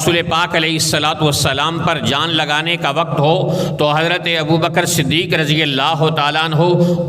رسول پاک علیہ الصلاۃ والسلام پر جان لگانے کا وقت ہو تو حضرت ابوبکر صدیق رضی اللہ تعالیٰ عنہ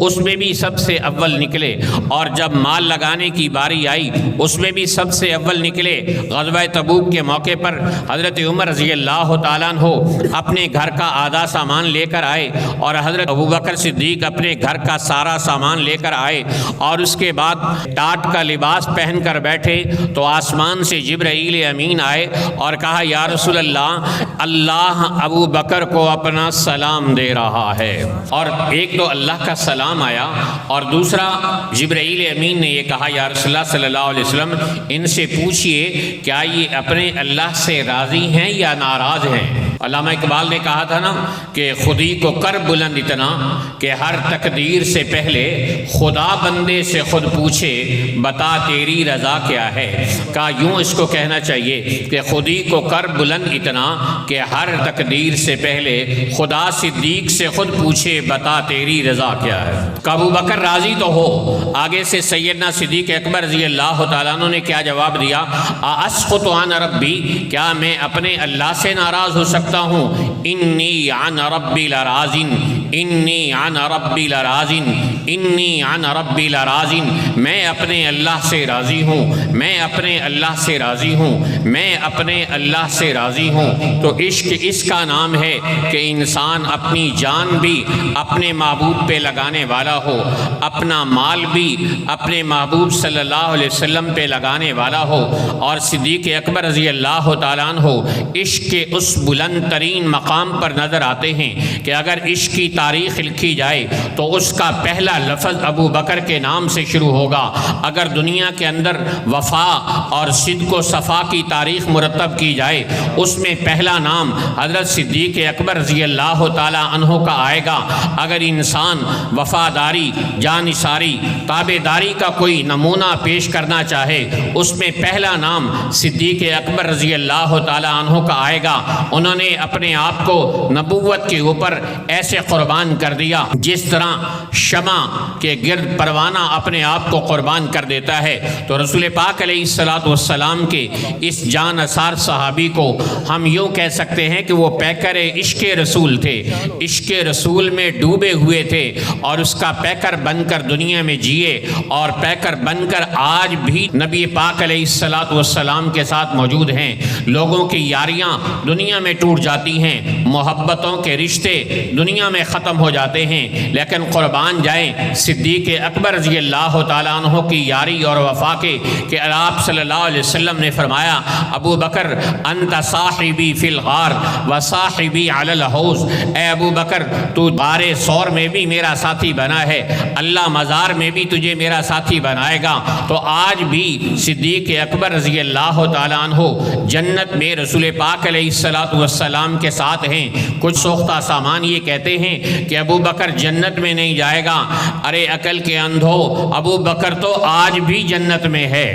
اس میں بھی سب سے اول نکلے، اور جب مال لگانے کی باری آئی اس میں بھی سب سے اول نکلے۔ غزوہ تبوک کے موقع پر حضرت عمر رضی اللہ تعالیٰ عنہ اپنے گھر کا آدھا سامان لے کر آئے، اور حضرت ابوبکر صدیق اپنے گھر کا سارا سامان لے کر آئے، اور اس کے بعد ٹاٹ کا لباس پہن کر بیٹھے تو آسمان سے جبرائیل امین آئے اور کہا یا رسول اللہ، اللہ ابو بکر کو اپنا سلام دے رہا ہے۔ اور ایک تو اللہ کا سلام آیا، اور دوسرا جبرائیل امین نے یہ کہا یا رسول اللہ صلی اللہ علیہ وسلم، ان سے پوچھئے کیا یہ اپنے اللہ سے راضی ہیں یا ناراض ہیں؟ علامہ اقبال نے کہا تھا نا کہ خودی کو کر بلند اتنا کہ ہر تقدیر سے پہلے خدا بندے سے خود پوچھے بتا تیری رضا کیا ہے۔ کہا یوں اس کو کہنا چاہیے کہ خودی کو کر بلند اتنا کہ ہر تقدیر سے پہلے خدا صدیق سے خود پوچھے بتا تیری رضا کیا ہے۔ کہ ابو بکر راضی تو ہو۔ آگے سے سیدنا صدیق اکبر رضی اللہ تعالیٰ عنہ نے کیا جواب دیا؟ اسخط عن ربی، کیا میں اپنے اللہ سے ناراض ہو سکتا ہوں؟ انی عن ربی لراضٍ، انی عن ربی لراضٍ، انی عن ربی لراضٍ، میں اپنے اللہ سے راضی ہوں، میں اپنے اللہ سے راضی ہوں، میں اپنے اللہ سے راضی ہوں۔ تو عشق اس کا نام ہے کہ انسان اپنی جان بھی اپنے محبوب پہ لگانے والا ہو، اپنا مال بھی اپنے محبوب صلی اللہ علیہ وسلم پہ لگانے والا ہو۔ اور صدیق اکبر رضی اللہ تعالیٰ عنہ عشق کے اس بلند ترین مقام پر نظر آتے ہیں کہ اگر عشق کی تاریخ لکھی جائے تو اس کا پہلا لفظ ابو بکر کے نام سے شروع ہوگا۔ اگر دنیا کے اندر وفا اور صدق و صفا کی تاریخ مرتب کی جائے اس میں پہلا نام حضرت صدیق اکبر رضی اللہ تعالیٰ عنہ کا آئے گا۔ اگر انسان وفاداری، جانثاری، تابع داری کا کوئی نمونہ پیش کرنا چاہے اس میں پہلا نام صدیق اکبر رضی اللہ تعالیٰ عنہ کا آئے گا۔ انہوں نے اپنے آپ کو نبوت کے اوپر ایسے قربان کر دیا جس طرح شمع کے گرد پروانہ اپنے آپ کو قربان کر دیتا ہے۔ تو رسول پاک علیہ الصلاۃ والسلام کے اس جان اثار صحابی کو ہم یوں کہہ سکتے ہیں کہ وہ پیکر عشق رسول تھے، عشق رسول میں ڈوبے ہوئے تھے، اور اس کا پیکر بن کر دنیا میں جیے، اور پیکر بن کر آج بھی نبی پاک علیہ الصلاۃ والسلام کے ساتھ موجود ہیں۔ لوگوں کی یاریاں دنیا میں ٹوٹ جاتی ہیں، محبتوں کے رشتے دنیا میں ختم ہو جاتے ہیں، لیکن قربان جائیں صدیق اکبر رضی اللہ تعالیٰ عنہ کی یاری اور وفا کے کہ آپ صلی اللہ علیہ وسلم نے فرمایا ابو بکر انت صاحبی فی الغار و صاحبی علی الحوض، اے ابو بکر تو غار ثور میں بھی میرا ساتھی بنا ہے، اللہ مزار میں بھی تجھے میرا ساتھی بنائے گا۔ تو آج بھی صدیق اکبر رضی اللہ تعالیٰ عنہ جنت میں رسول پاک علیہ الصلاۃ والسلام کے ساتھ ہیں۔ کچھ سوختہ سامان یہ کہتے ہیں کہ ابو بکر جنت میں نہیں جائے گا۔ ارے عقل کے اندھو، ابو بکر تو آج بھی جنت میں ہے،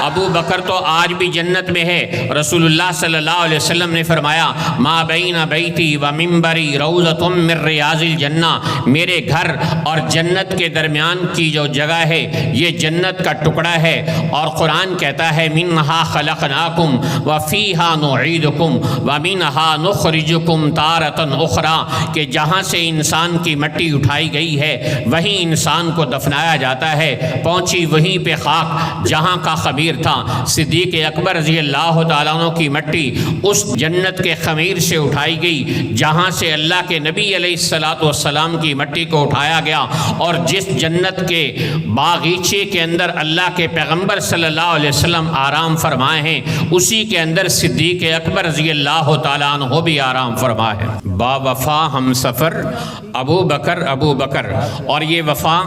ابو بکر تو آج بھی جنت میں ہے۔ رسول اللہ صلی اللہ علیہ وسلم نے فرمایا ما بین بیتی و منبری روضۃ من ریاض الجنہ، میرے گھر اور جنت کے درمیان کی جو جگہ ہے یہ جنت کا ٹکڑا ہے، اور قرآن کہتا ہے منہا خلقناکم وفیہا نعیدکم ومنہا نخرجکم تارۃ اخری، کہ جہاں سے انسان کی مٹی اٹھائی گئی ہے وہیں انسان کو دفنایا جاتا ہے، پہنچی وہیں پہ خاک جہاں کا خمیر تھا۔ صدیق اکبر رضی اللہ تعالیٰ عنہ کی مٹی اس جنت کے خمیر سے اٹھائی گئی جہاں سے اللہ کے نبی علیہ الصلاۃ والسلام کی مٹی کو اٹھایا گیا، اور جس جنت کے باغیچے کے اندر اللہ کے پیغمبر صلی اللہ علیہ وسلم آرام فرمائے ہیں اسی کے اندر صدیق اکبر رضی اللہ تعالیٰ عنہ بھی آرام فرمائے ہیں۔ با وفا ہم سفر ابو بکر، اور یہ وفا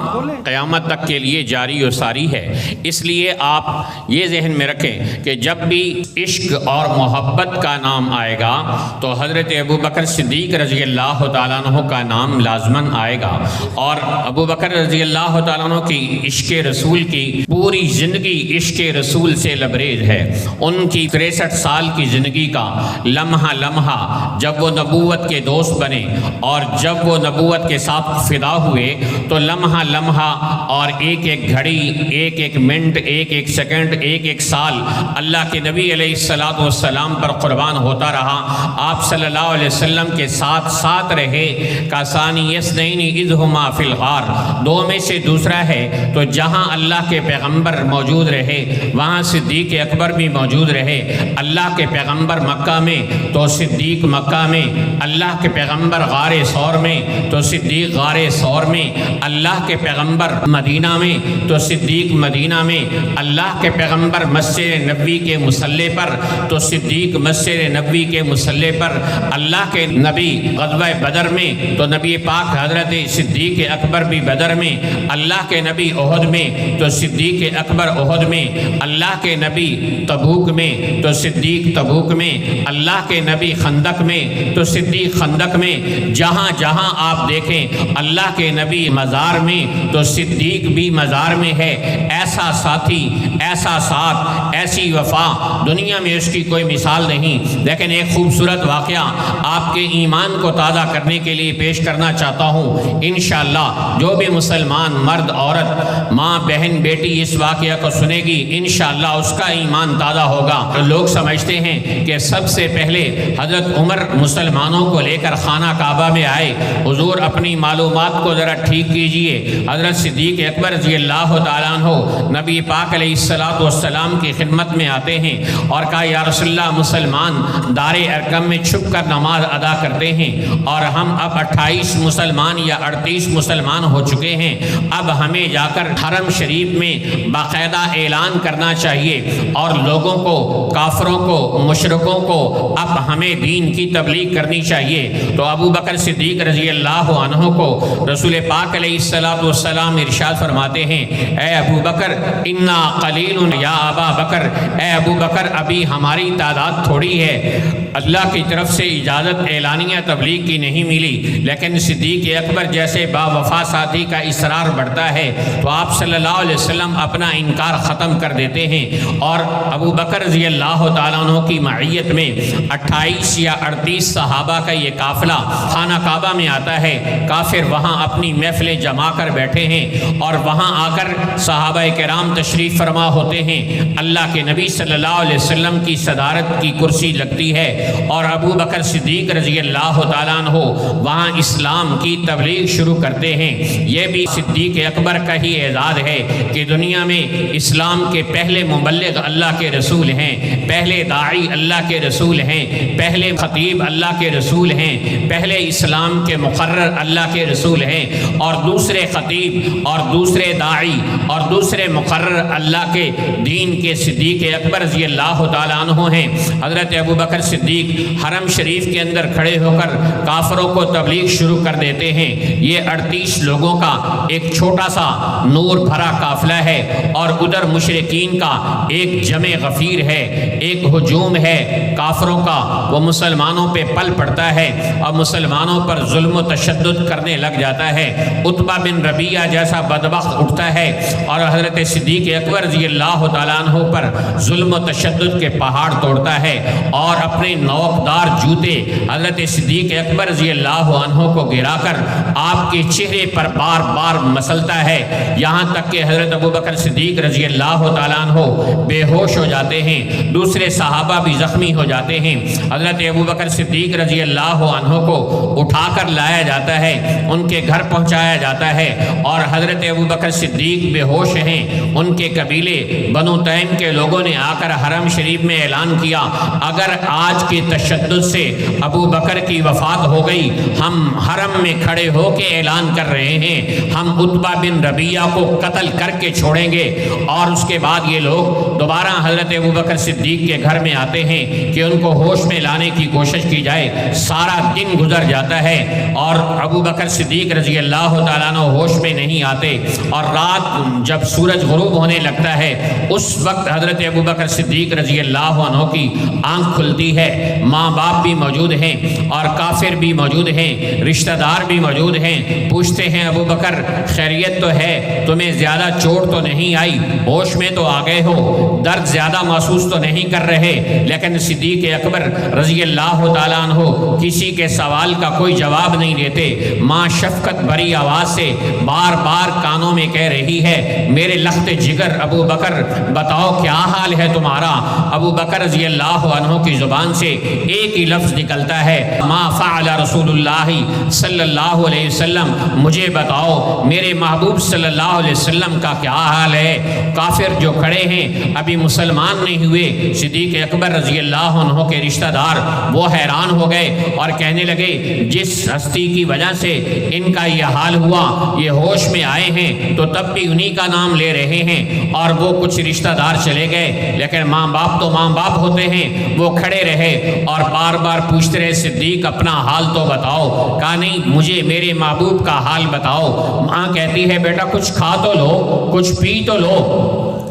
قیامت تک کے لیے جاری و ساری ہے۔ اس لیے آپ یہ ذہن میں رکھیں کہ جب بھی عشق اور محبت کا نام آئے گا تو حضرت ابو بکر صدیق رضی اللہ تعالیٰ عنہ کا نام لازماً آئے گا، اور ابو بکر رضی اللہ تعالیٰ عنہ کی عشق رسول کی پوری زندگی عشق رسول سے لبریز ہے۔ ان کی 63 سال کی زندگی کا لمحہ لمحہ جب وہ نبوت کے دوست بنے اور جب وہ نبوت کے ساتھ فدا ہوئے تو لمحہ لمحہ اور ایک ایک گھڑی، ایک ایک منٹ، ایک ایک سیکنڈ، ایک ایک سال اللہ کے نبی علیہ الصلوۃ والسلام پر قربان ہوتا رہا۔ آپ صلی اللہ علیہ وسلم کے ساتھ ساتھ رہے۔ کاسانی اثنین اذ ہما فی الغار، دو میں سے دوسرا ہے تو جہاں اللہ کے پیغمبر موجود رہے وہاں صدیق اکبر بھی موجود رہے۔ اللہ کے پیغمبر مکہ میں تو صدیق مکہ میں، اللہ کے پیغمبر غار ثور میں تو صدیق غار ثور میں، اللہ کے پیغمبر مدینہ میں تو صدیق مدینہ میں، اللہ کے پیغمبر مسجد نبوی کے مصلی پر تو صدیق مسجد نبوی کے مصلی پر، اللہ کے نبی غزوہ بدر میں تو نبی پاک حضرت صدیق اکبر بھی بدر میں، اللہ کے نبی احد میں تو صدیق اکبر احد میں، اللہ کے نبی تبوک میں تو صدیق تبوک میں، اللہ کے نبی خندق میں تو صدیق خندق میں۔ جہاں جہاں آپ دیکھیں اللہ کے نبی مزار میں تو صدیق بھی مزار میں ہے۔ ایسا ساتھی، ایسا ساتھ، ایسی وفا دنیا میں اس کی کوئی مثال نہیں۔ لیکن ایک خوبصورت واقعہ آپ کے ایمان کو تازہ کرنے کے لیے پیش کرنا چاہتا ہوں۔ انشاءاللہ جو بھی مسلمان مرد عورت ماں بہن بیٹی اس واقعہ کو سنے گی انشاءاللہ اس کا ایمان تازہ ہوگا۔ لوگ سمجھتے ہیں کہ سب سے پہلے حضرت عمر مسلمانوں کو لے کر خانہ کعبہ میں آئے۔ حضور اپنی معلومات کو ذرا ٹھیک کیجئے۔ حضرت صدیق اکبر رضی اللہ تعالیٰ عنہ نبی پاک علیہ الصلوۃ والسلام کی خدمت میں آتے ہیں اور کہا یا رسول اللہ مسلمان دار ارقم میں چھپ کر نماز ادا کرتے ہیں اور ہم اب 28 مسلمان یا 38 مسلمان ہو چکے ہیں، اب ہمیں جا کر حرم شریف میں باقاعدہ اعلان کرنا چاہیے اور لوگوں کو، کافروں کو، مشرکوں کو اب ہمیں دین کی تبلیغ کرنی چاہیے۔ تو ابو بکر صدیق رضی اللہ عنہ کو رسول پاک علیہ الصلوۃ والسلام ارشاد فرماتے ہیں اے ابو بکر انا قلیل یا ابا بکر، اے ابو بکر ابھی ہماری تعداد تھوڑی ہے، اللہ کی طرف سے اجازت اعلانیہ تبلیغ کی نہیں ملی۔ لیکن صدیق اکبر جیسے با وفا ساتھی کا اصرار بڑھتا ہے تو آپ صلی اللہ علیہ وسلم اپنا انکار ختم کر دیتے ہیں اور ابو بکر رضی اللہ تعالیٰ عنہ کی معیت میں 28 یا 38 صحابہ کا یہ قافلہ خانہ کعبہ میں آتا ہے۔ کافر وہاں اپنی محفلیں جما کر بیٹھے ہیں اور وہاں آ کر صحابہ کرام تشریف فرما ہوتے ہیں۔ اللہ کے نبی صلی اللہ علیہ وسلم کی صدارت کی کرسی لگتی ہے اور ابو بکر صدیق رضی اللہ تعالیٰ عنہ وہاں اسلام کی تبلیغ شروع کرتے ہیں۔ یہ بھی صدیق اکبر کا ہی اعزاز ہے کہ دنیا میں اسلام کے پہلے مبلغ اللہ کے رسول ہیں، پہلے داعی اللہ کے رسول ہیں، پہلے خطیب اللہ کے رسول ہیں، پہلے اسلام کے مقرر اللہ کے رسول ہیں اور دوسرے خطیب اور دوسرے داعی اور دوسرے مقرر اللہ کے دین کے صدیق اکبر رضی اللہ تعالیٰ عنہ ہیں۔ حضرت ابو بکر صدیق حرم شریف کے اندر کھڑے ہو کر کافروں کو تبلیغ شروع کر دیتے ہیں۔ یہ 38 لوگوں کا ایک چھوٹا سا نور بھرا قافلہ ہے اور ادھر مشرکین کا ایک جمع غفیر ہے، ایک ہجوم ہے کافروں کا، وہ مسلمانوں پہ پل پڑتا ہے اور مسلمانوں پر ظلم و تشدد کرنے لگ جاتا ہے۔ عتبہ بن ربیعہ جیسا بدبخت اٹھتا ہے اور حضرت صدیق اکبر رضی اللہ تعالیٰ عنہ پر ظلم و تشدد کے پہاڑ توڑتا ہے اور اپنے نوکدار جوتے حضرت صدیق اکبر رضی اللہ عنہ کو گرا کر آپ کے چہرے پر بار بار مسلتا ہے، یہاں تک کہ حضرت ابو بکر صدیق رضی اللہ تعالیٰ عنہ بے ہوش ہو جاتے ہیں، دوسرے صحابہ بھی زخمی ہو جاتے ہیں۔ حضرت ابو بکر صدیق رضی اللہ عنہ کو اٹھا کر لایا جاتا ہے، ان کے گھر پہنچایا جاتا ہے اور حضرت ابو بکر صدیق بے ہوش ہیں۔ ان کے قبیلے بنو تیم کے لوگوں نے آ کر حرم شریف میں اعلان کیا اگر آج کے تشدد سے ابو بکر کی وفات ہو گئی ہم حرم میں کھڑے ہو کے اعلان کر رہے ہیں ہم عتبہ بن ربیعہ کو قتل کر کے چھوڑیں گے۔ اور اس کے بعد یہ لوگ دوبارہ حضرت ابو بکر صدیق کے گھر میں آتے ہیں کہ ان کو ہوش میں لانے کی کوشش کی جائے۔ سارا دن گزر جاتا ہے اور ابو بکر صدیق رضی اللہ تعالیٰ عنہ ہوش میں نہیں آتے اور رات جب سورج غروب ہونے لگتا ہے اس وقت حضرت ابو بکر صدیق رضی اللہ عنہ کی آنکھ کھلتی ہے۔ ماں باپ بھی موجود ہیں اور کافر بھی موجود ہیں، رشتہ دار بھی موجود ہیں۔ پوچھتے ہیں ابو بکر خیریت تو ہے، تمہیں زیادہ چوٹ تو نہیں آئی، ہوش میں تو آ گئے ہو، درد زیادہ محسوس تو نہیں کر رہے؟ لیکن صدیق اکبر رضی اللہ تعالیٰ عنہ کسی کے سوال کا کوئی جواب نہیں دیتے۔ ماں شفقت بھری آواز سے بار بار کانوں میں کہہ رہی ہے میرے لخت جگر ابو بکر بتاؤ کیا حال ہے تمہارا؟ ابو بکر رضی اللہ عنہ کی زبان سے ایک ہی لفظ نکلتا ہے، ما فعل رسول اللہ صلی اللہ علیہ وسلم، مجھے بتاؤ میرے محبوب صلی اللہ علیہ وسلم کا کیا حال ہے؟ کافر جو کھڑے ہیں ابھی مسلمان نہیں ہوئے، صدیق اکبر رضی اللہ عنہ کے رشتہ دار وہ حیران ہو گئے اور کہنے لگے جس ہستی کی وجہ سے ان کا یہ حال ہوا، یہ ہوش میں آئے ہیں تو تب بھی انہی کا نام لے رہے ہیں، اور وہ کچھ رشتہ دار چلے گئے لیکن ماں باپ تو ماں باپ ہوتے ہیں، وہ کھڑے رہے اور بار بار پوچھتے رہے صدیق اپنا حال تو بتاؤ، کہا نہیں مجھے میرے محبوب کا حال بتاؤ۔ ماں کہتی ہے بیٹا کچھ کھا تو لو، کچھ پی تو لو،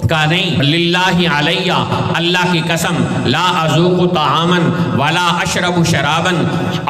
کہا نہیں للہ علیہ، اللہ کی قسم لا اذوق طعاما ولا اشرب شرابا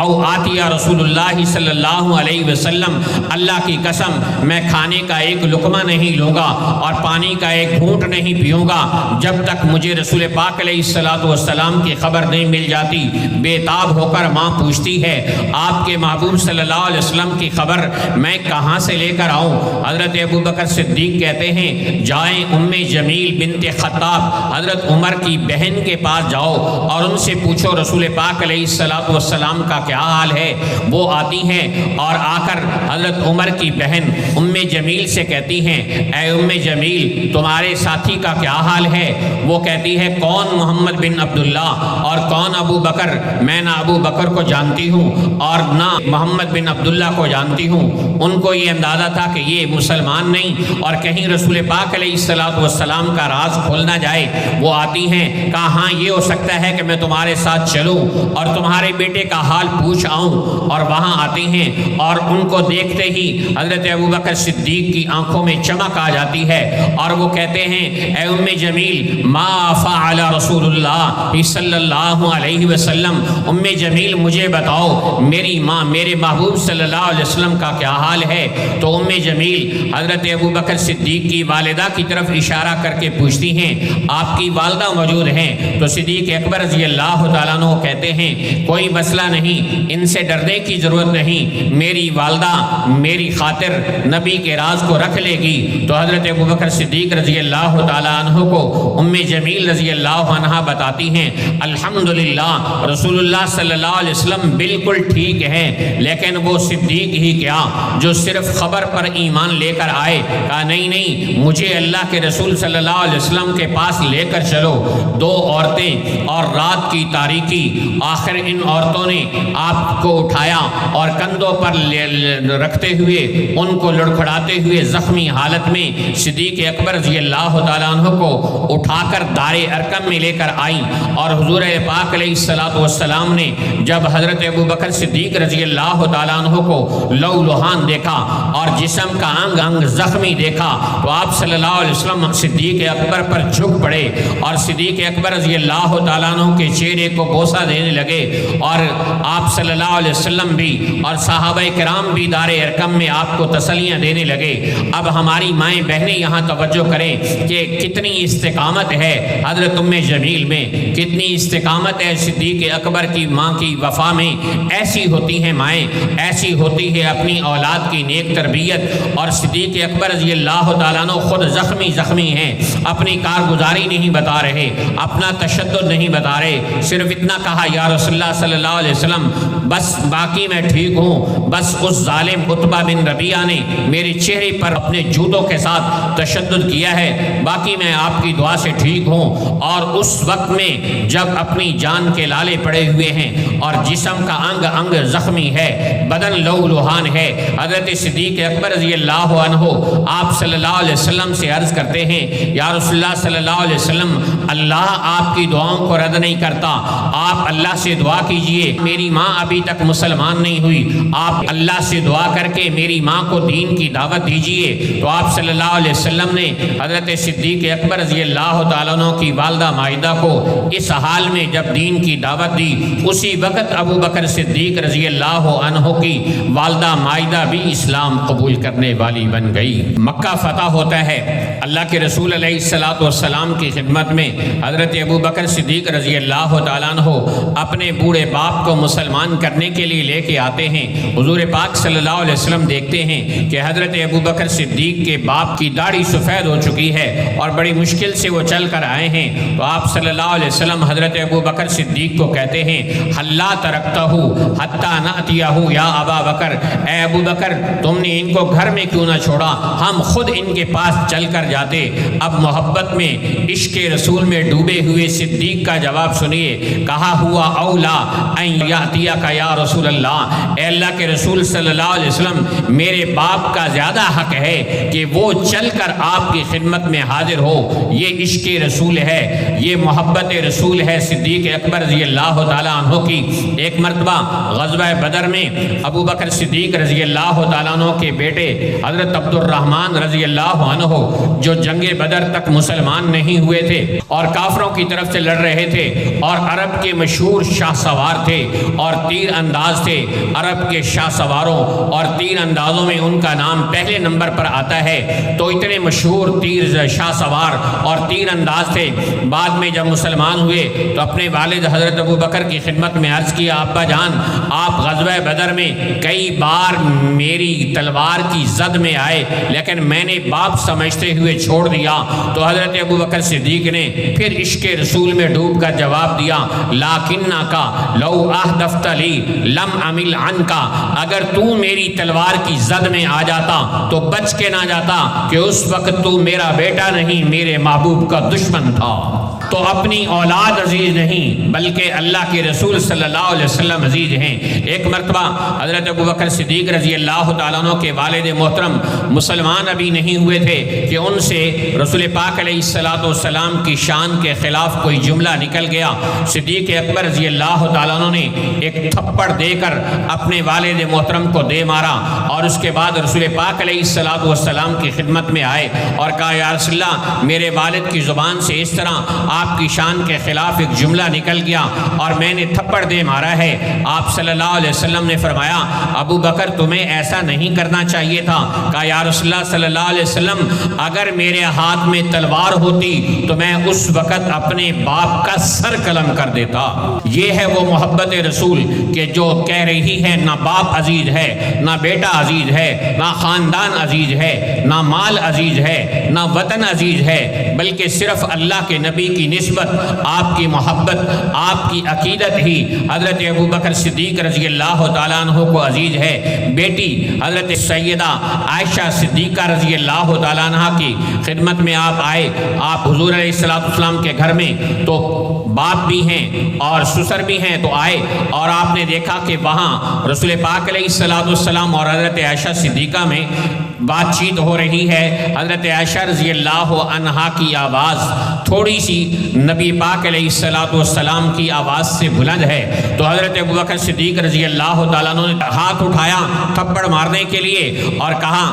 او آتی رسول اللہ صلی اللہ علیہ وسلم، اللہ کی قسم میں کھانے کا ایک لقمہ نہیں لوں گا اور پانی کا ایک گھونٹ نہیں پیوں گا جب تک مجھے رسول پاک علیہ السلام کی خبر نہیں مل جاتی۔ بے تاب ہو کر ماں پوچھتی ہے آپ کے محبوب صلی اللہ علیہ وسلم کی خبر میں کہاں سے لے کر آؤں؟ حضرت ابو بکر صدیق کہتے ہیں جائیں ام جمیل بنت خطاب حضرت عمر کی بہن کے پاس جاؤ اور ان سے پوچھو رسول پاک علیہ السلام کا کیا حال ہے۔ وہ آتی ہیں اور آ کر حضرت عمر کی بہن ام جمیل سے کہتی ہیں اے ام جمیل تمہارے ساتھی کا کیا حال ہے؟ وہ کہتی ہے کون محمد بن عبداللہ اور کون ابو بکر؟ میں نہ ابو بکر کو جانتی ہوں اور نہ محمد بن عبداللہ کو جانتی ہوں۔ ان کو یہ اندازہ تھا کہ یہ مسلمان نہیں اور کہیں رسول پاک علیہ السلام کا راز کھول نہ جائے۔ وہ آتی ہیں کہا ہاں یہ ہو سکتا ہے کہ میں تمہارے ساتھ چلوں اور تمہارے بیٹے کا حال پوچھ آؤں، اور وہاں آتی ہیں اور ان کو دیکھتے ہی حضرت ابو بکر صدیق کی آنکھوں میں چمک آ جاتی ہے اور وہ کہتے ہیں اے ام جمیل ما فعل رسول اللہ صلی اللہ علیہ وسلم، ام جمیل مجھے بتاؤ میری ماں میرے محبوب صلی اللہ علیہ وسلم کا کیا حال ہے؟ تو ام جمیل حضرت ابو بکر صدیق کی والدہ کی طرف اشارہ کر کے پوچھتی ہیں آپ کی والدہ موجود ہیں؟ تو صدیق اکبر رضی اللہ تعالیٰ عنہ کہتے ہیں کوئی مسئلہ نہیں، ان سے ڈرنے کی ضرورت نہیں، میری والدہ میری خاطر نبی کے راز کو رکھ لے گی۔ تو حضرت ابو بکر صدیق رضی اللہ تعالیٰ عنہ کو ام جمیل رضی اللہ عنہ بتاتی ہیں الحمدللہ رسول اللہ صلی اللہ علیہ وسلم بالکل ٹھیک ہیں، لیکن وہ صدیق ہی کیا جو صرف خبر پر ایمان لے کر آئے؟ کہا نہیں مجھے اللہ کے رسول صلی اللہ علیہ وسلم کے پاس لے کر چلو۔ دو عورتیں اور رات کی تاریکی، آخر ان عورتوں نے آپ کو اٹھایا اور کندھوں پر رکھتے ہوئے ان کو لڑکھڑاتے ہوئے زخمی حالت میں صدیق اکبر رضی اللہ تعالیٰ عنہ کو اٹھا کر دار ارقم میں لے کر آئیں، اور حضور پاک علیہ السلام نے جب حضرت ابو بکر صدیق رضی اللہ تعالیٰ عنہ کو لو لہان دیکھا اور جسم کا انگ انگ زخمی دیکھا تو آپ صلی اللہ علیہ وسلم صدیق اکبر پر جھک پڑے اور صدیق اکبر رضی اللہ تعالیٰ عنہ کے چہرے کو بوسہ دینے لگے، اور آپ صلی اللہ علیہ وسلم بھی اور صحابہ کرام بھی دار ارقم میں آپ کو تسلیاں دینے لگے۔ اب ہماری مائیں بہنیں یہاں توجہ کریں کہ کتنی استقامت ہے حضرت ام جمیل میں، کتنی استقامت ہے صدیق اکبر کی ماں کی وفا میں۔ ایسی ہوتی ہیں مائیں، ایسی ہوتی ہے اپنی اولاد کی نیک تربیت، اور صدیق اکبر رضی اللہ تعالیٰ عنہ خود زخمی ہیں، اپنی کارگزاری نہیں بتا رہے، اپنا تشدد نہیں بتا رہے، صرف اتنا کہا یا رسول اللہ صلی اللہ علیہ وسلم بس باقی میں ٹھیک ہوں، بس اس ظالم عتبہ بن ربیعہ نے میرے چہرے پر اپنے جوتوں کے ساتھ تشدد کیا ہے، باقی میں آپ کی دعا سے ٹھیک ہوں۔ اور اس وقت میں جب اپنی جان کے لالے پڑے ہوئے ہیں اور جسم کا انگ انگ زخمی ہے، بدن لو لوہان ہے، حضرت صدیق اکبر رضی اللہ عنہ آپ صلی اللہ علیہ وسلم سے عرض کرتے ہیں یا رسول اللہ صلی اللہ علیہ وسلم اللہ آپ کی دعاؤں کو رد نہیں کرتا، آپ اللہ سے دعا کیجئے، میری ماں ابھی تک مسلمان نہیں ہوئی، آپ اللہ سے دعا کر کے میری ماں کو دین کی دعوت دیجئے۔ تو آپ صلی اللہ علیہ وسلم نے حضرت صدیق اکبر رضی اللہ تعالیٰ عنہ کی والدہ مائدہ کو اس حال میں جب دین کی دعوت دی، اسی وقت ابو بکر صدیق رضی اللہ عنہ کی والدہ مائدہ بھی اسلام قبول کرنے والی بن گئی۔ مکہ فتح ہوتا ہے، اللہ کے رسول علیہ السلام کی خدمت میں حضرت ابو بکر صدیق رضی اللہ تعالیٰ عنہ اپنے بوڑھے باپ کو مسلمان کرنے کے لیے لے کے آتے ہیں۔ حضور پاک صلی اللہ علیہ وسلم دیکھتے ہیں کہ حضرت ابو بکر صدیق کے باپ کی داڑھی سفید ہو چکی ہے اور بڑی مشکل سے وہ چل کر آئے ہیں، تو آپ صلی اللہ علیہ وسلم حضرت ابو بکر صدیق کو کہتے ہیں حلا ترکتہ حتی نأتیہ یا ابا بکر، اے ابو بکر تم نے ان کو گھر میں کیوں نہ چھوڑا، ہم خود ان کے پاس چل کر جاتے۔ اب محبت میں عشق رسول میں ڈوبے ہوئے صدیق کا جواب سنیے، کہا ہوا اولا ان یاتیک یا رسول اللہ، اے اللہ کے رسول صلی اللہ علیہ وسلم میرے باپ کا زیادہ حق ہے کہ وہ چل کر آپ کی خدمت میں حاضر ہو۔ یہ عشق رسول ہے، یہ محبت رسول ہے صدیق اکبر رضی اللہ تعالیٰ عنہ کی۔ ایک مرتبہ غزوہ بدر میں ابو بکر صدیق رضی اللہ تعالیٰ عنہ کے بیٹے حضرت عبد الرحمن رضی اللہ عنہ جو جنگ بدر تک مسلمان نہیں ہوئے تھے اور کافروں کی طرف سے لڑ رہے تھے اور عرب کے مشہور شاہ سوار تھے اور تیر انداز تھے، عرب کے شاہ سواروں اور تیر اندازوں میں ان کا نام پہلے نمبر پر آتا ہے، تو اتنے مشہور تیر شاہ سوار اور تیر انداز تھے۔ بعد میں جب مسلمان ہوئے تو اپنے والد حضرت ابو بکر کی خدمت میں عرض کیا، ابا جان آپ غزوہ بدر میں کئی بار میری تلوار کی زد میں آئے لیکن میں نے باپ سمجھتے ہوئے چھوڑ دیا۔ تو حضرت ابو بکر صدیق نے پھر عشق رسول میں ڈوب کر جواب دیا، لاکنکا لو احدفت لی لم امل عنکا، اگر تو میری تلوار کی زد میں آ جاتا تو بچ کے نہ جاتا کہ اس وقت تو میرا بیٹا نہیں میرے محبوب کا دشمن تھا۔ تو اپنی اولاد عزیز نہیں بلکہ اللہ کے رسول صلی اللہ علیہ وسلم عزیز ہیں۔ ایک مرتبہ حضرت ابو بکر صدیق رضی اللہ تعالیٰ عنہ کے والد محترم مسلمان ابھی نہیں ہوئے تھے کہ ان سے رسول پاک علیہ السلام کی شان کے خلاف کوئی جملہ نکل گیا۔ صدیق اکبر رضی اللہ تعالیٰ عنہ نے ایک تھپڑ دے کر اپنے والد محترم کو دے مارا اور اس کے بعد رسول پاک علیہ السلام کی خدمت میں آئے اور کہا، یا رسول اللہ میرے والد کی زبان سے اس طرح آپ کی شان کے خلاف ایک جملہ نکل گیا اور میں نے تھپڑ دے مارا ہے۔ آپ صلی اللہ علیہ وسلم نے فرمایا، ابو بکر تمہیں ایسا نہیں کرنا چاہیے تھا۔ کہا، یا رسول اللہ صلی اللہ علیہ وسلم اگر میرے ہاتھ میں تلوار ہوتی تو میں اس وقت اپنے باپ کا سر قلم کر دیتا۔ یہ ہے وہ محبت رسول کہ جو کہہ رہی ہے نہ باپ عزیز ہے، نہ بیٹا عزیز ہے، نہ خاندان عزیز ہے، نہ مال عزیز ہے، نہ وطن عزیز ہے، بلکہ صرف اللہ کے نبی کی نسبت، آپ کی محبت، آپ کی عقیدت ہی حضرت ابو بکر صدیق رضی اللہ تعالیٰ عنہ کو عزیز ہے۔ بیٹی حضرت سیدہ عائشہ صدیقہ رضی اللہ تعالیٰ عنہ کی خدمت میں آپ آئے، آپ حضور علیہ السلام کے گھر میں تو باپ بھی ہیں اور سسر بھی ہیں، تو آئے اور آپ نے دیکھا کہ وہاں رسول پاک علیہ السلام اور حضرت عائشہ صدیقہ میں بات چیت ہو رہی ہے۔ حضرت عائشہ رضی اللہ عنہا کی آواز تھوڑی سی نبی پاک علیہ السلام کی آواز سے بلند ہے، تو حضرت ابو بکر صدیق رضی اللہ تعالیٰ عنہ نے ہاتھ اٹھایا تھپڑ مارنے کے لیے اور کہا،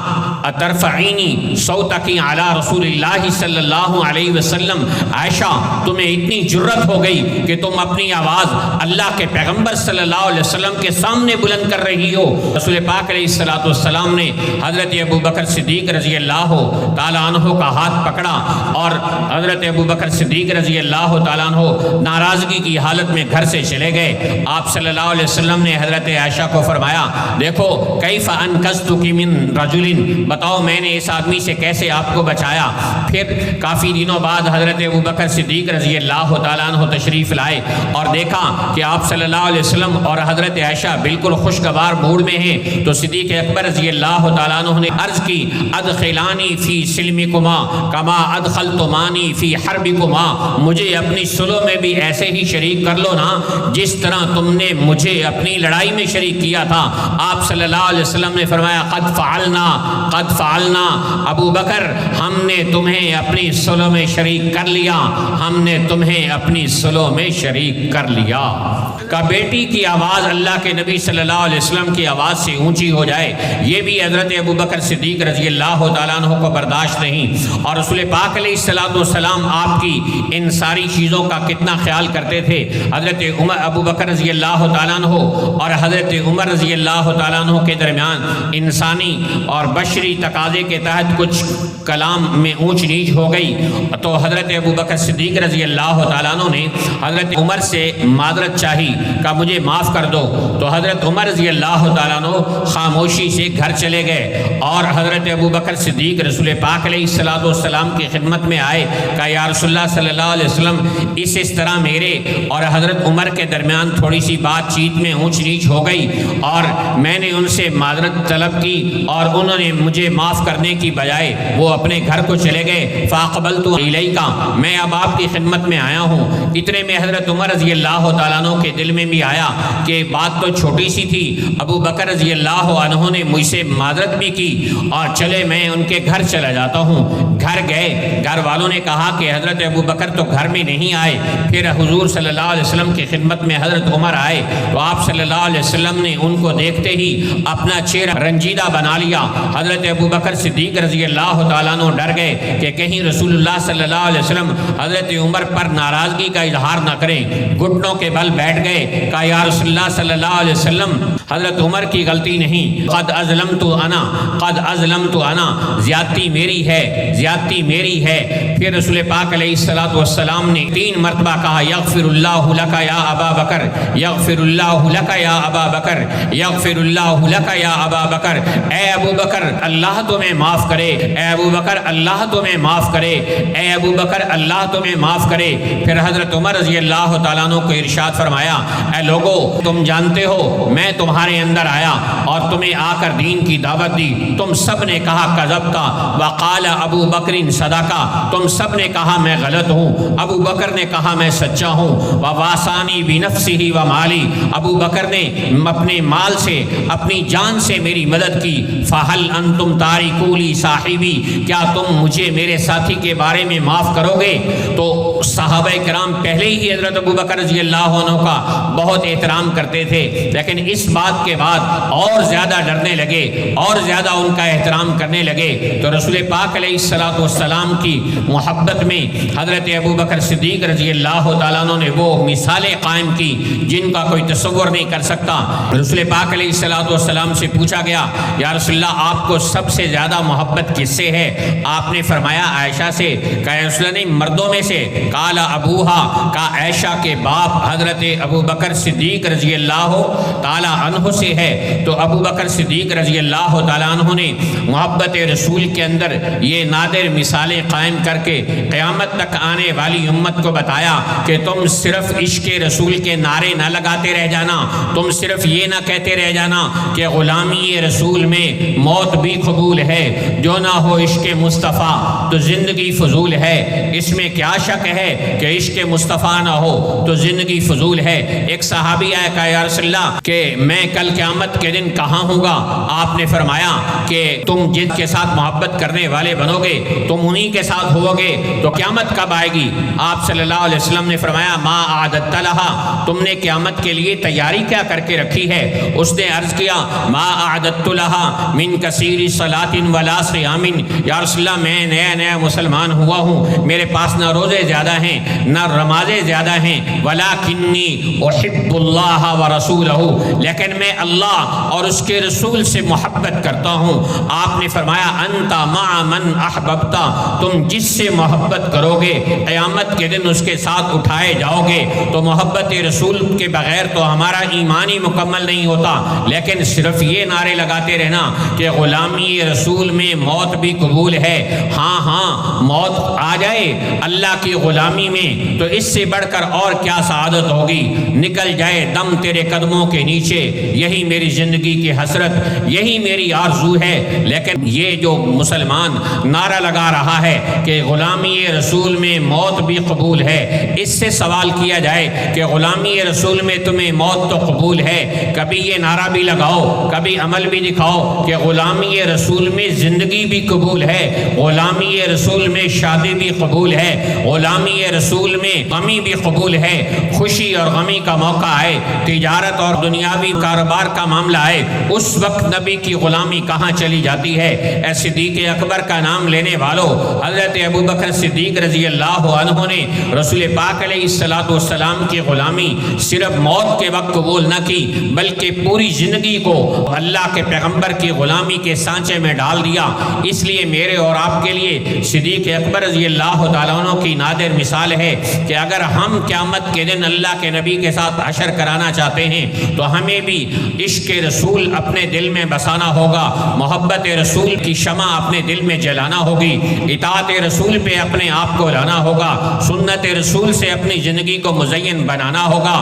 اترفعینی صوتکی علی رسول اللہ صلی اللہ علیہ وسلم، عائشہ تمہیں اتنی جرت ہو گئی کہ تم اپنی آواز اللہ کے پیغمبر صلی اللہ علیہ وسلم کے سامنے بلند کر رہی ہو۔ رسول پاک علیہ السلام نے حضرت ابو بکر صدیق رضی اللہ تعالیٰ عنہ کا ہاتھ پکڑا اور حضرت ابو بکر صدیق رضی اللہ تعالیٰ عنہ ناراضگی کی حالت میں گھر سے چلے گئے۔ آپ صلی اللہ علیہ وسلم نے حضرت عائشہ کو فرمایا، دیکھو کیف انقذتک من رجل، بتاؤ میں نے اس آدمی سے کیسے آپ کو بچایا۔ پھر کافی دنوں بعد حضرت ابو بکر صدیق رضی اللہ تعالیٰ عنہ تشریف لائے اور دیکھا کہ آپ صلی اللہ علیہ وسلم اور حضرت عائشہ بالکل خوشگوار موڈ میں ہیں، تو صدیق اکبر رضی اللہ تعالیٰ عنہ نے عرض کی، ادخلانی فی سلمکما کما ادخلتمانی فی حربکما، مجھے اپنی صلح میں بھی ایسے ہی شریک کر لو نا جس طرح تم نے مجھے اپنی لڑائی میں شریک کیا تھا۔ آپ صلی اللہ علیہ وسلم نے فرمایا، قد فعلنا ابو بکر، ہم نے تمہیں اپنی صلح میں شریک کر لیا، ہم نے تمہیں اپنی کی صلح میں شریک کر لیا۔ کہ بیٹی کی آواز اللہ کے نبی صلی اللہ علیہ وسلم کی آواز سے اونچی ہو جائے، یہ بھی حضرت ابوبکر صدیق رضی اللہ تعالیٰ عنہ کو برداشت نہیں۔ اور رسول پاک علیہ السلام آپ کی ان ساری چیزوں کا کتنا خیال کرتے تھے۔ حضرت ابوبکر رضی اللہ تعالیٰ عنہ اور حضرت عمر رضی اللہ تعالیٰ عنہ کے درمیان انسانی اور بشری تقاضے کے تحت کچھ کلام میں اونچ نیچ ہو گئی، تو حضرت ابوبکر صدیق رضی اللہ تعالیٰ عنہ نے حضرت عمر سے معذرت چاہی کہ مجھے معاف کر دو، تو حضرت عمر رضی اللہ تعالیٰ عنہ خاموشی سے گھر چلے گئے اور حضرت ابوبکر صدیق رسول پاک علیہ السلام کی خدمت میں آئے کہ یا رسول اللہ صلی اللہ علیہ وسلم اس طرح میرے اور حضرت عمر کے درمیان تھوڑی سی بات چیت میں اونچ نیچ ہو گئی اور میں نے ان سے معذرت طلب کی اور انہوں نے مجھے معاف کرنے کی بجائے وہ اپنے گھر کو چلے گئے۔ فاقبلت الیکا، میں اب آپ کی خدمت میں آیا ہوں۔ اتنے میں حضرت عمر رضی اللہ تعالیٰ عنہ کے دل میں بھی آیا کہ بات تو چھوٹی سی تھی، ابو بکر رضی اللہ عنہ نے مجھ سے معذرت بھی کی اور چلے میں ان کے گھر چلا جاتا ہوں۔ گھر گئے، گھر والوں نے کہا کہ حضرت ابو بکر تو گھر میں نہیں آئے۔ پھر حضور صلی اللہ علیہ وسلم کی خدمت میں حضرت عمر آئے تو آپ صلی اللہ علیہ وسلم نے ان کو دیکھتے ہی اپنا چہرہ رنجیدہ بنا لیا۔ حضرت ابو بکر صدیق رضی اللہ تعالیٰ عنہ ڈر گئے کہ کہیں رسول اللہ صلی اللہ علیہ وسلم حضرت عمر پر ناراضگی کا اظہار نہ کریں۔ گھٹنوں کے بل بیٹھ گئے کہ یا رسول اللہ صلی اللہ علیہ وسلم حضرت عمر کی غلطی نہیں، قد ازلمت انا، زیادتی میری ہے، زیادتی میری ہے۔ پھر رسول پاک علیہ السلام نے 3 مرتبہ کہا یغفر اللہ لک یا ابا بکر، یغفر اللہ لک یا ابا بکر، یغفر اللہ لک یا ابا بکر، اے ابو بکر اللہ تمہیں معاف کرے، اے ابو بکر اللہ تمہیں معاف کرے، اے ابو بکر اللہ تمہیں معاف کرے۔ پھر حضرت عمر رضی اللہ تعالیٰ عنہ کو ارشاد فرمایا، اے لوگو تم جانتے ہو میں تمہارے اندر آیا اور تمہیں آ کر دین کی دعوت دی، تم سب نے کہا کذبتا وقال ابو بکر صدقہ، تم سب نے کہا میں غلط ہوں، ابو بکر نے کہا میں سچا ہوں، وواسانی بنفسہ ومالی، ابو بکر نے اپنے مال سے اپنی جان سے میری مدد کی، فہل انتم تارکو لی صاحبی، کیا تم مجھے میرے ساتھی کے بارے میں معاف کرو گے؟ تو صحابہ کرام پہلے ہی حضرت ابو بکر رضی اللہ عنہ کا بہت احترام کرتے تھے، لیکن اس بات کے بعد اور زیادہ ڈرنے لگے اور زیادہ ان کا احترام کرنے لگے۔ تو رسول پاک علیہ السلام کی محبت میں حضرت ابو بکر صدیق رضی اللہ تعالیٰ عنہ نے وہ مثالیں قائم کی جن کا کوئی تصور نہیں کر سکتا۔ رسول پاک علیہ السلام سے پوچھا گیا یا رسول اللہ آپ کو سب سے زیادہ محبت کس سے ہے؟ آپ نے فرمایا عائشہ سے۔ کہا رسول اللہ نے مردوں میں سے؟ قال ابوہا، کا عائشہ کے باپ حضرت ابو بکر صدیق رضی اللہ تعالیٰ عنہ سے ہے۔ تو ابو بکر صدیق رضی اللہ تعالیٰ عنہ نے محبت رسول کے اندر یہ نادر مثالیں قائم کر کے قیامت تک آنے والی امت کو بتایا کہ تم صرف عشق رسول کے نعرے نہ لگاتے رہ جانا، تم صرف یہ نہ کہتے رہ جانا کہ غلامی رسول میں موت بھی قبول ہے، جو نہ ہو عشق مصطفیٰ تو زندگی فضول ہے۔ اس میں کیا شک ہے کہ عشق مصطفیٰ نہ ہو تو زندگی فضول ہے۔ ایک صحابی آیا کہا یا رسول اللہ کہ میں کل قیامت کے دن کہاں ہوں گا؟ آپ نے فرمایا کہ تم جن کے ساتھ محبت کرنے والے بنو گے تم انہی کے ساتھ ہو گے، تو قیامت کب آئے گی؟ آپ صلی اللہ علیہ وسلم نے فرمایا ما اعددت لها، تم نے قیامت کے لیے تیاری کیا کر کے رکھی ہے؟ اس نے عرض کیا ما اعددت لها من کثیر صلاۃ ولا صیام، یا رسول اللہ میں نیا مسلمان ہوا ہوں، میرے پاس نہ روزے زیادہ ہیں نہ نمازیں زیادہ ہیں، ولکنی احب اللہ ورسولہ، لیکن میں اللہ اور اس کے رسول سے محبت کرتا ہوں۔ آپ نے فرمایا انت مع من احببتا، تم جس سے محبت کرو گے قیامت کے دن اس کے ساتھ اٹھائے جاؤ گے۔ تو محبت رسول کے بغیر تو ہمارا ایمان ہی مکمل نہیں ہوتا، لیکن صرف یہ نعرے لگاتے رہنا کہ غلامی رسول میں موت بھی قبول ہے، ہاں موت آ جائے اللہ کی غلامی میں تو اس سے بڑھ کر اور کیا سعادت ہوگی، نکل جائے دم تیرے قدموں کے نیچے، یہی میری زندگی کی حسرت، یہی میری آرزو ہے۔ لیکن یہ جو مسلمان نعرہ لگا رہا ہے کہ غلامی رسول میں موت بھی قبول ہے، اس سے سوال کیا جائے کہ غلامی رسول میں تمہیں موت تو قبول ہے، کبھی یہ نعرہ بھی لگاؤ، کبھی عمل بھی دکھاؤ کہ غلامی رسول میں زندگی بھی قبول ہے، غلامی رسول میں شادی بھی قبول ہے، غلامی رسول میں میں غمی بھی قبول ہے، خوشی اور غمی کا موقع ہے، تجارت اور دنیاوی کاروبار کا معاملہ ہے، اس وقت نبی کی غلامی کہاں چلی جاتی ہے؟ اے صدیق اکبر کا نام لینے والوں، حضرت ابوبکر صدیق رضی اللہ عنہ نے رسول پاک علیہ السلام کی غلامی صرف موت کے وقت قبول نہ کی، بلکہ پوری زندگی کو اللہ کے پیغمبر کی غلامی کے سانچے میں ڈال دیا۔ اس لیے میرے اور آپ کے لیے صدیق اکبر رضی اللہ تعالیٰ عنہ کی نادر مثال ہے کہ اگر ہم قیامت کے دن اللہ کے نبی کے ساتھ حشر کرانا چاہتے ہیں تو ہمیں بھی عشق رسول اپنے دل میں بسانا ہوگا، محبت رسول کی شمع اپنے دل میں جلانا ہوگی، اطاعت رسول پہ اپنے آپ کو لانا ہوگا، سنت رسول سے اپنی زندگی کو مزین بنانا ہوگا۔